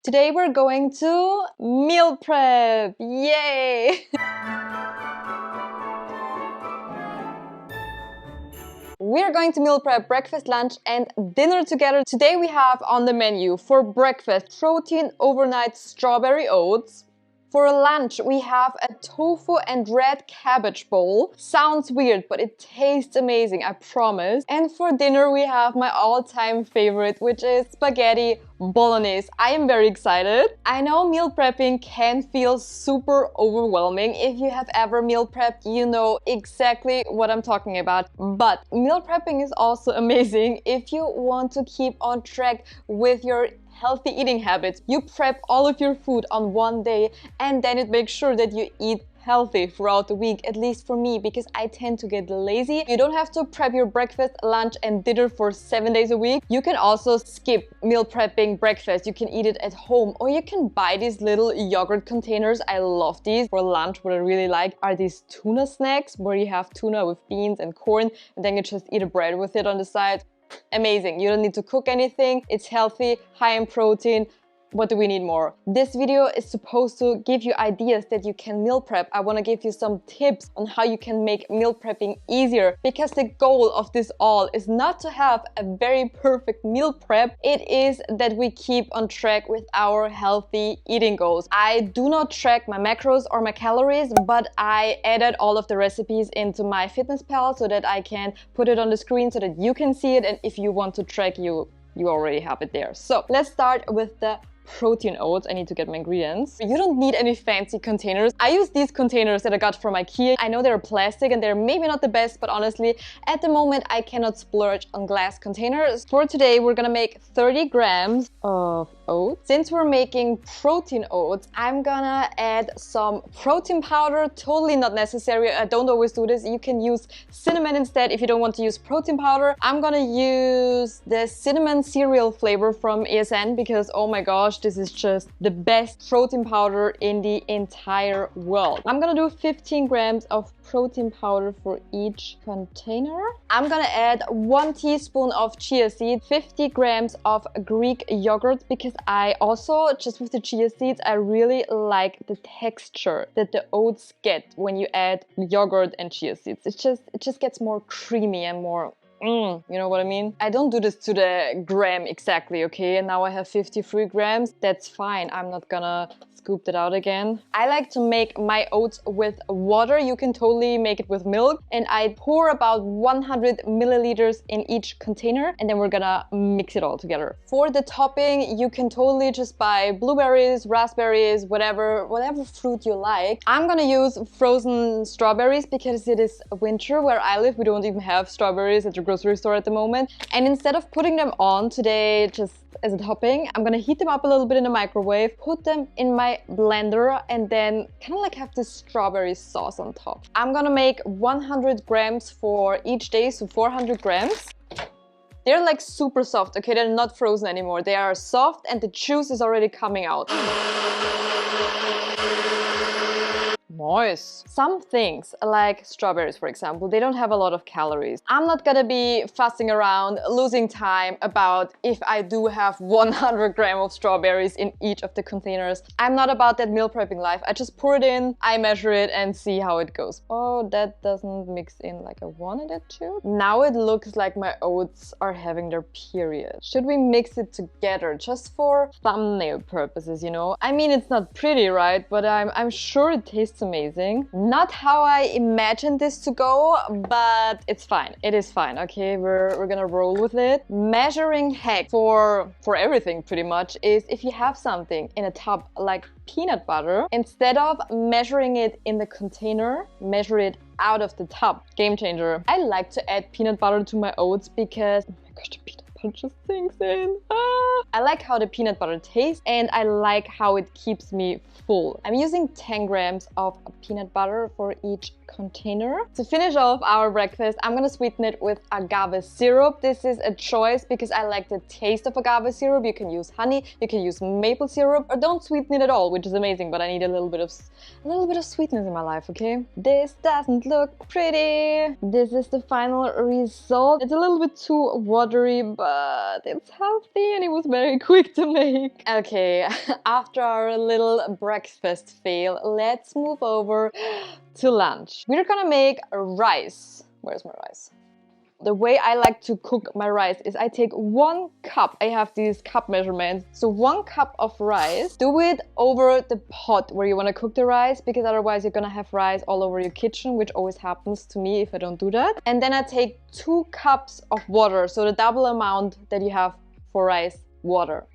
Today we're going to meal prep! Yay! We're going to meal prep breakfast, lunch and dinner together. Today we have on the menu for breakfast protein overnight strawberry oats. For lunch, we have a tofu and red cabbage bowl. Sounds weird, but it tastes amazing, I promise. And for dinner, we have my all-time favorite, which is spaghetti bolognese. I am very excited. I know meal prepping can feel super overwhelming. If you have ever meal prepped, you know exactly what I'm talking about. But meal prepping is also amazing if you want to keep on track with your healthy eating habits. You prep all of your food on one day and then it makes sure that you eat healthy throughout the week, at least for me, because I tend to get lazy. You don't have to prep your breakfast, lunch and dinner for 7 days a week. You can also skip meal prepping breakfast. You can eat it at home or you can buy these little yogurt containers. I love these. For lunch, what I really like are these tuna snacks where you have tuna with beans and corn and then you just eat a bread with it on the side. Amazing. You don't need to cook anything. It's healthy, high in protein. What do we need more? This video is supposed to give you ideas that you can meal prep. I want to give you some tips on how you can make meal prepping easier, because the goal of this all is not to have a very perfect meal prep. It is that we keep on track with our healthy eating goals. I do not track my macros or my calories, but I added all of the recipes into my fitness pal so that I can put it on the screen so that you can see it, and if you want to track, you already have it there. So let's start with the protein oats. I need to get my ingredients. You don't need any fancy containers. I use these containers that I got from IKEA. I know they're plastic and they're maybe not the best, but honestly, at the moment, I cannot splurge on glass containers. For today, we're gonna make 30 grams of oats. Since we're making protein oats, I'm gonna add some protein powder. Totally not necessary. I don't always do this. You can use cinnamon instead if you don't want to use protein powder. I'm gonna use the cinnamon cereal flavor from ASN because, oh my gosh, this is just the best protein powder in the entire world. I'm gonna do 15 grams of protein powder for each container. I'm gonna add 1 teaspoon of chia seeds, 50 grams of Greek yogurt, because I also, just with the chia seeds, I really like the texture that the oats get when you add yogurt and chia seeds. It just gets more creamy and more you know what I mean? I don't do this to the gram exactly, okay? And now I have 53 grams. That's fine. I'm not gonna scoop that out again. I like to make my oats with water. You can totally make it with milk. And I pour about 100 milliliters in each container and then we're gonna mix it all together. For the topping, you can totally just buy blueberries, raspberries, whatever fruit you like. I'm gonna use frozen strawberries because it is winter where I live. We don't even have strawberries at the grocery store at the moment. And instead of putting them on today just as a topping, I'm gonna heat them up a little bit in the microwave, put them in my blender and then kind of like have this strawberry sauce on top. I'm gonna make 100 grams for each day, so 400 grams. They're like super soft, okay? They're not frozen anymore. They are soft and the juice is already coming out. Nice. Some things, like strawberries for example, they don't have a lot of calories. I'm not gonna be fussing around, losing time about if I do have 100 grams of strawberries in each of the containers. I'm not about that meal prepping life. I just pour it in, I measure it and see how it goes. Oh, that doesn't mix in like I wanted it to. Now it looks like my oats are having their period. Should we mix it together just for thumbnail purposes, you know? I mean, it's not pretty, right? But I'm sure it tastes amazing. Not how I imagined this to go, but it's fine. It is fine, okay? We're gonna roll with it. Measuring hack for everything pretty much is if you have something in a tub like peanut butter, instead of measuring it in the container, measure it out of the tub. Game changer. I like to add peanut butter to my oats because, oh my gosh, the peanut butter just sinks in. I like how the peanut butter tastes and I like how it keeps me full. I'm using 10 grams of peanut butter for each container. To finish off our breakfast, I'm gonna sweeten it with agave syrup. This is a choice because I like the taste of agave syrup. You can use honey, you can use maple syrup, or don't sweeten it at all, which is amazing, but I need a little bit of sweetness in my life, okay? This doesn't look pretty. This is the final result. It's a little bit too watery, but but it's healthy and it was very quick to make. Okay, after our little breakfast fail, let's move over to lunch. We're gonna make rice. Where's my rice? The way I like to cook my rice is I take 1 cup. I have these cup measurements. So 1 cup of rice, do it over the pot where you want to cook the rice, because otherwise you're gonna have rice all over your kitchen, which always happens to me if I don't do that. And then I take 2 cups of water, so the double amount that you have for rice, water.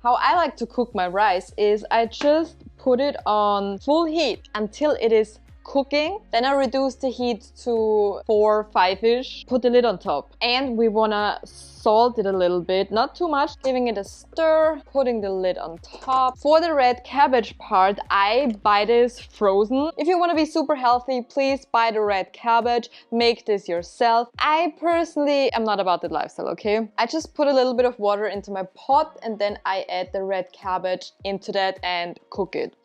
How I like to cook my rice is I just put it on full heat until it is cooking. Then I reduce the heat to 4, 5-ish. Put the lid on top. And we wanna salt it a little bit, not too much. Giving it a stir, putting the lid on top. For the red cabbage part, I buy this frozen. If you wanna be super healthy, please buy the red cabbage. Make this yourself. I personally am not about that lifestyle, okay? I just put a little bit of water into my pot and then I add the red cabbage into that and cook it.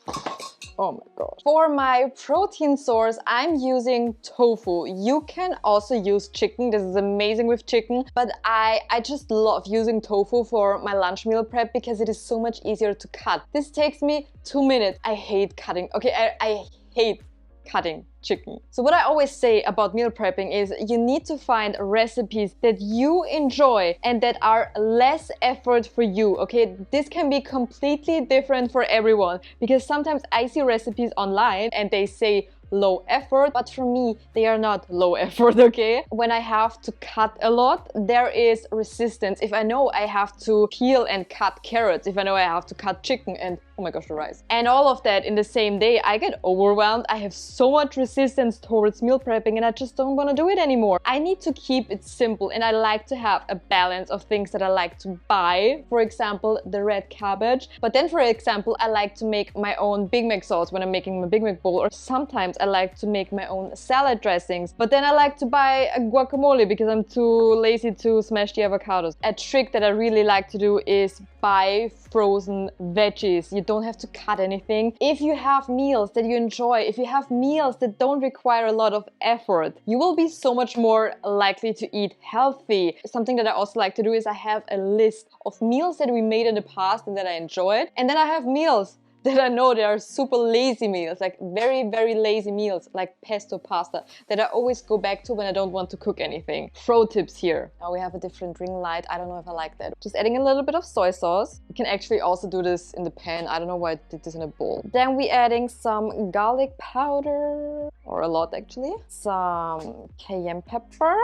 Oh my god. For my protein source, I'm using tofu. You can also use chicken. This is amazing with chicken, but I just love using tofu for my lunch meal prep because it is so much easier to cut. This takes me 2 minutes. I hate cutting. Okay, I hate cutting chicken. So what I always say about meal prepping is you need to find recipes that you enjoy and that are less effort for you, okay? This can be completely different for everyone because sometimes I see recipes online and they say low effort, but for me they are not low effort, okay? When I have to cut a lot, there is resistance. If I know I have to peel and cut carrots, if I know I have to cut chicken and oh my gosh, the rice, and all of that in the same day, I get overwhelmed. I have so much resistance towards meal prepping and I just don't want to do it anymore. I need to keep it simple and I like to have a balance of things that I like to buy. For example, the red cabbage. But then for example, I like to make my own Big Mac sauce when I'm making my Big Mac bowl, or sometimes I like to make my own salad dressings. But then I like to buy a guacamole because I'm too lazy to smash the avocados. A trick that I really like to do is buy frozen veggies. You don't have to cut anything. If you have meals that you enjoy, if you have meals that don't require a lot of effort, you will be so much more likely to eat healthy. Something that I also like to do is I have a list of meals that we made in the past and that I enjoyed. And then I have meals that I know they are super lazy meals, like very, very lazy meals, like pesto pasta, that I always go back to when I don't want to cook anything. Pro tips here. Now we have a different ring light. I don't know if I like that. Just adding a little bit of soy sauce. You can actually also do this in the pan. I don't know why I did this in a bowl. Then we adding some garlic powder, or a lot actually. Some cayenne pepper.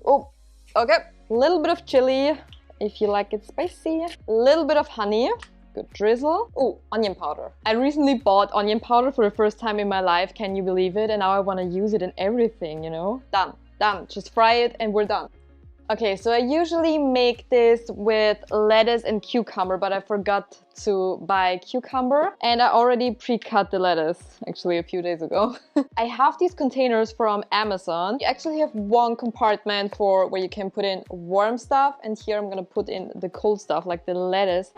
Oh, okay. A little bit of chili, if you like it spicy. A little bit of honey. Good drizzle. Oh, onion powder. I recently bought onion powder for the first time in my life. Can you believe it? And now I want to use it in everything, you know? Done. Done. Just fry it and we're done. Okay, so I usually make this with lettuce and cucumber, but I forgot to buy cucumber and I already pre-cut the lettuce actually a few days ago. I have these containers from Amazon. You actually have one compartment for where you can put in warm stuff, and here I'm gonna put in the cold stuff like the lettuce.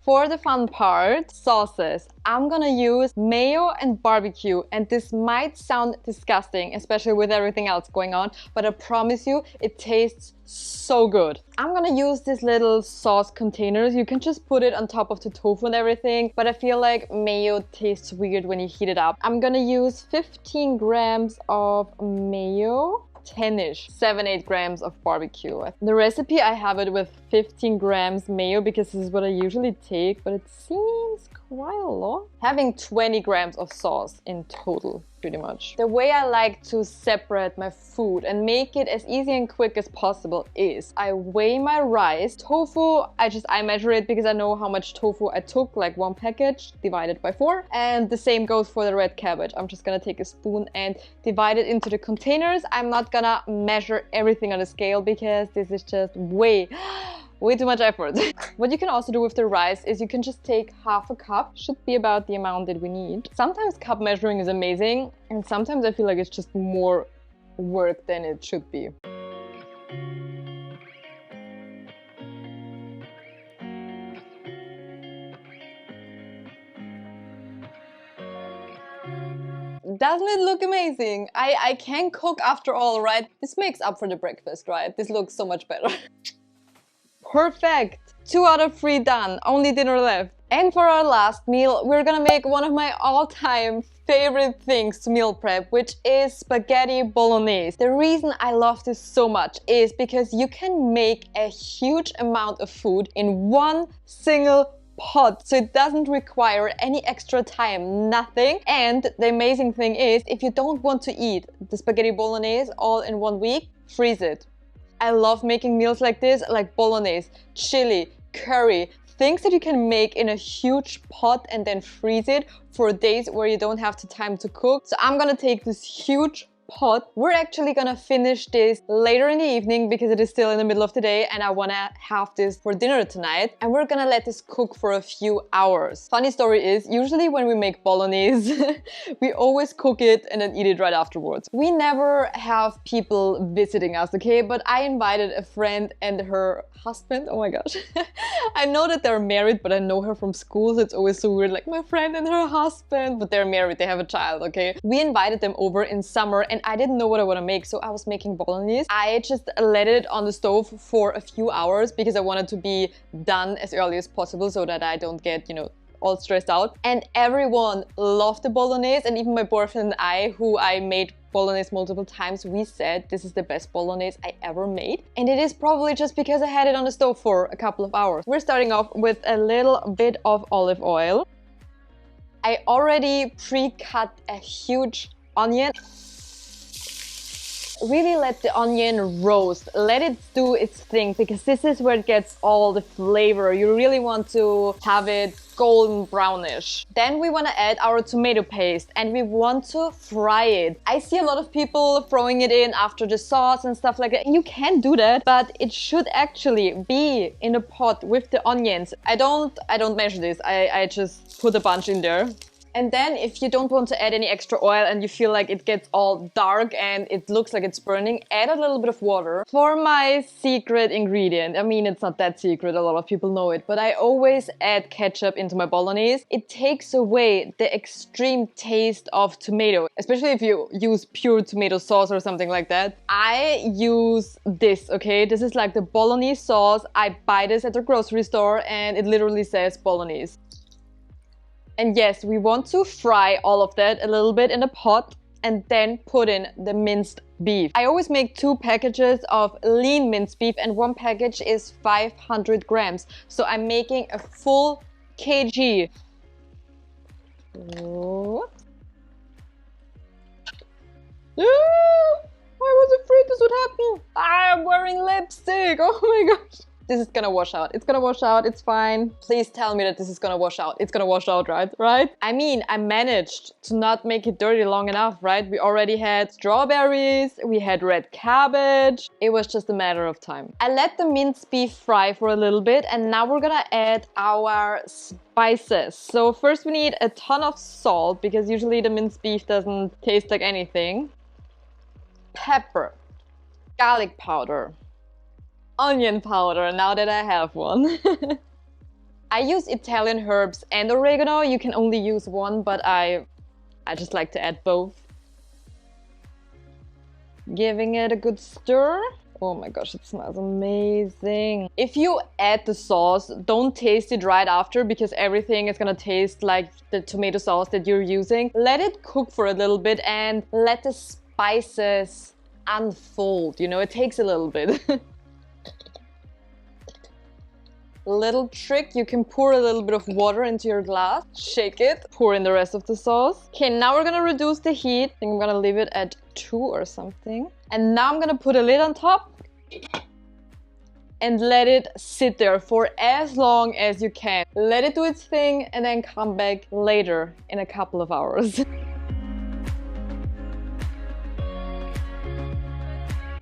For the fun part, sauces. I'm gonna use mayo and barbecue, and this might sound disgusting, especially with everything else going on, but I promise you, it tastes so good. I'm gonna use these little sauce containers. You can just put it on top of the tofu and everything, but I feel like mayo tastes weird when you heat it up. I'm gonna use 15 grams of mayo. 10-ish, 7-8 grams of barbecue. The recipe, I have it with 15 grams mayo because this is what I usually take, but it seems quite a lot. Having 20 grams of sauce in total, pretty much. The way I like to separate my food and make it as easy and quick as possible is I weigh my rice. Tofu, I measure it because I know how much tofu I took, like 1 package divided by 4. And the same goes for the red cabbage. I'm just gonna take a spoon and divide it into the containers. I'm not gonna measure everything on a scale because this is just way too much effort. What you can also do with the rice is you can just take half a cup. Should be about the amount that we need. Sometimes cup measuring is amazing, and sometimes I feel like it's just more work than it should be. Doesn't it look amazing? I can cook after all, right? This makes up for the breakfast, right? This looks so much better. Perfect! 2 out of 3 done. Only dinner left. And for our last meal, we're gonna make one of my all-time favorite things to meal prep, which is spaghetti bolognese. The reason I love this so much is because you can make a huge amount of food in one single pot, so it doesn't require any extra time, nothing. And the amazing thing is, if you don't want to eat the spaghetti bolognese all in 1 week, freeze it. I love making meals like this, like bolognese, chili, curry, things that you can make in a huge pot and then freeze it for days where you don't have the time to cook. So I'm gonna take this huge pot. We're actually gonna finish this later in the evening because it is still in the middle of the day and I wanna have this for dinner tonight. And we're gonna let this cook for a few hours. Funny story is, usually when we make bolognese, we always cook it and then eat it right afterwards. We never have people visiting us, okay? But I invited a friend and her husband. Oh my gosh. I know that they're married, but I know her from school, so it's always so weird, like my friend and her husband, but they're married, they have a child, okay? We invited them over in summer and I didn't know what I want to make, so I was making bolognese. I just let it on the stove for a few hours because I wanted to be done as early as possible so that I don't get, you know, all stressed out. And everyone loved the bolognese, and even my boyfriend and I, who I made bolognese multiple times, we said this is the best bolognese I ever made. And it is probably just because I had it on the stove for a couple of hours. We're starting off with a little bit of olive oil. I already pre-cut a huge onion. Really let the onion roast, let it do its thing, because this is where it gets all the flavor. You really want to have it golden brownish. Then we want to add our tomato paste and we want to fry it. I see a lot of people throwing it in after the sauce and stuff like that. You can do that, but it should actually be in a pot with the onions. I don't measure this. I just put a bunch in there. And then if you don't want to add any extra oil and you feel like it gets all dark and it looks like it's burning, add a little bit of water. For my secret ingredient, I mean, it's not that secret, a lot of people know it, but I always add ketchup into my bolognese. It takes away the extreme taste of tomato, especially if you use pure tomato sauce or something like that. I use this, okay? This is like the bolognese sauce. I buy this at the grocery store and it literally says bolognese. And yes, we want to fry all of that a little bit in a pot and then put in the minced beef. I always make 2 packages of lean minced beef and 1 package is 500 grams. So I'm making a full kg. Oh. I was afraid this would happen. I'm wearing lipstick. Oh my gosh. This is gonna wash out. It's gonna wash out. It's fine. Please tell me that this is gonna wash out. It's gonna wash out, right? Right? I mean, I managed to not make it dirty long enough, right? We already had strawberries. We had red cabbage. It was just a matter of time. I let the minced beef fry for a little bit and now we're gonna add our spices. So first we need a ton of salt because usually the minced beef doesn't taste like anything. Pepper. Garlic powder. Onion powder, now that I have one. I use Italian herbs and oregano. You can only use one, but I just like to add both. Giving it a good stir. Oh my gosh, it smells amazing. If you add the sauce, don't taste it right after because everything is gonna taste like the tomato sauce that you're using. Let it cook for a little bit and let the spices unfold. You know, it takes a little bit. Little trick, you can pour a little bit of water into your glass, shake it, pour in the rest of the sauce. Okay, now we're gonna reduce the heat. I think I'm gonna leave it at 2 or something. And now I'm gonna put a lid on top and let it sit there for as long as you can. Let it do its thing and then come back later in a couple of hours.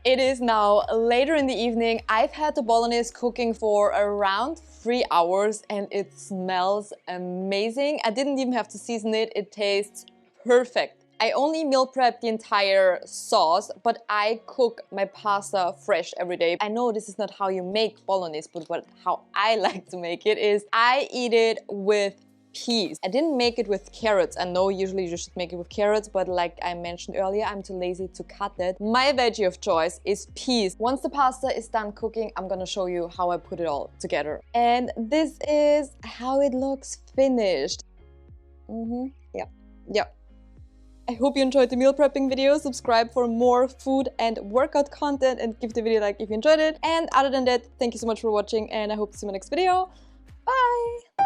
It is now later in the evening. I've had the bolognese cooking for around 3 hours and it smells amazing. I didn't even have to season it. It tastes perfect. I only meal prep the entire sauce, but I cook my pasta fresh every day. I know this is not how you make bolognese, but how I like to make it is I eat it with peas. I didn't make it with carrots. I know usually you should make it with carrots, but like I mentioned earlier, I'm too lazy to cut it. My veggie of choice is peas. Once the pasta is done cooking, I'm gonna show you how I put it all together. And this is how it looks finished. Yeah. I hope you enjoyed the meal prepping video. Subscribe for more food and workout content and give the video a like if you enjoyed it. And other than that, thank you so much for watching and I hope to see you in my next video. Bye!